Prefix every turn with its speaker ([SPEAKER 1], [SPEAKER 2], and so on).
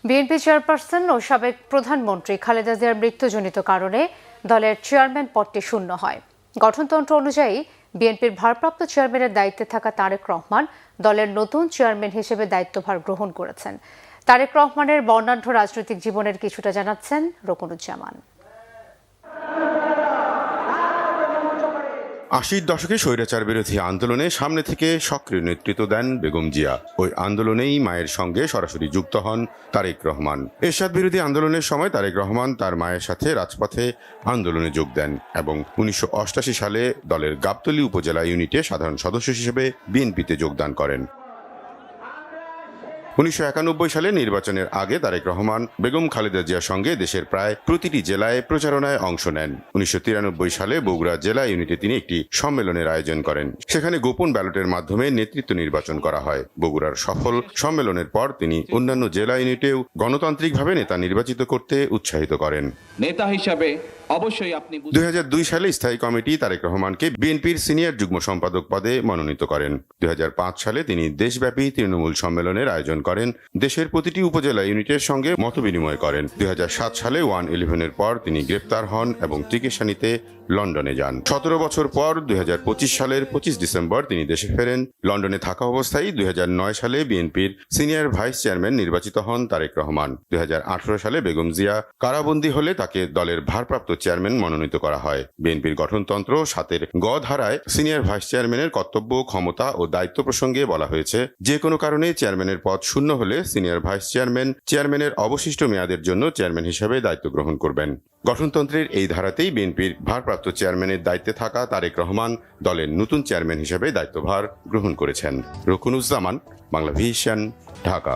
[SPEAKER 1] BNP chairperson ও সাবেক প্রধানমন্ত্রী খালেদা জিয়ার মৃত্যুজনিত কারণে দলের চেয়ারম্যান পদটি শূন্য হয়। গঠনতন্ত্র অনুযায়ী বিএনপির ভারপ্রাপ্ত চেয়ারম্যানের দায়িত্বে থাকা তারেক রহমান দলের নতুন চেয়ারম্যান হিসেবে দায়িত্বভার গ্রহণ করেছেন। তারেক রহমানের বর্ণাঢ্য রাজনৈতিক জীবনের কিছুটা জানাচ্ছেন রকুনুজ্জামান।
[SPEAKER 2] ৮০ দশকে স্বৈরাচার বিরোধী আন্দোলনে সামনে থেকে সক্রিয় নেতৃত্ব দেন বেগম জিয়া। ওই আন্দোলনেই মায়ের সঙ্গে সরাসরি যুক্ত হন তারেক রহমান। এরশাদ বিরোধী আন্দোলনের সময় তারেক রহমান তার মায়ের সাথে রাজপথে আন্দোলনে যোগ দেন এবং ১৯৮৮ সালে দলের গাবতলী উপজেলা ইউনিটে সাধারণ সদস্য হিসেবে বিএনপিতে যোগদান করেন। ১৯৯১ সালে নির্বাচনের আগে তারেক রহমান বেগম খালেদা জিয়ার সঙ্গে দেশের প্রায় প্রতিটি জেলায় প্রচারণায় অংশ নেন। ১৯৯৩ সালে বগুড়া জেলা ইউনিটে তিনি একটি সম্মেলনের আয়োজন করেন। সেখানে গোপন ব্যালটের মাধ্যমে নেতৃত্ব নির্বাচন করা হয়। বগুড়ার সফল সম্মেলনের পর তিনি অন্যান্য জেলা ইউনিটেও গণতান্ত্রিকভাবে নেতা নির্বাচিত করতে উৎসাহিত করেন।
[SPEAKER 3] নেতা হিসাবে অবশ্যই আপনি
[SPEAKER 2] ২০০২ সালে স্থায়ী কমিটি তারেক রহমানকে বিএনপির সিনিয়র যুগ্ম সম্পাদক পদে মনোনীত করেন। ২০০৫ সালে তিনি দেশব্যাপী তৃণমূল সম্মেলনের আয়োজন করেন। দেশের প্রতিটি উপজেলা ইউনিটের সঙ্গে মতবিনিময় করেন। ২০০৭ সালে 1-11-এর পর তিনি গ্রেপ্তার হন এবং চিকিৎসা নিতে লন্ডনে যান। ১৭ বছর পর ২০২৫ সালের ২৫ ডিসেম্বর তিনি দেশে ফেরেন। লন্ডনে থাকা অবস্থায় ২০০৯ সালে বিএনপির সিনিয়র ভাইস চেয়ারম্যান নির্বাচিত হন তারেক রহমান। ২০১৮ সালে বেগম জিয়া কারাবন্দী হলে তাকে দলের ভারপ্রাপ্ত চেয়ারম্যান মনোনীত করা হয়। বিএনপির গঠনতন্ত্র ৭-এর গ ধারায় সিনিয়র ভাইস চেয়ারম্যানের কর্তব্য, ক্ষমতা ও দায়িত্ব প্রসঙ্গে বলা হয়েছে, যে কোনো কারণে চেয়ারম্যানের পদ শূন্য হলে সিনিয়র ভাইস চেয়ারম্যানের অবশিষ্ট মেয়াদের জন্য চেয়ারম্যান হিসেবে দায়িত্ব গ্রহণ করবেন। গঠনতন্ত্রের এই ধারাতেই বিএনপির ভারপ্রাপ্ত চেয়ারম্যানের দায়িত্বে থাকা তারেক রহমান দলের নতুন চেয়ারম্যান হিসেবে দায়িত্বভার গ্রহণ করেছেন। রকুনুজ্জামান, বাংলাভিশন, ঢাকা।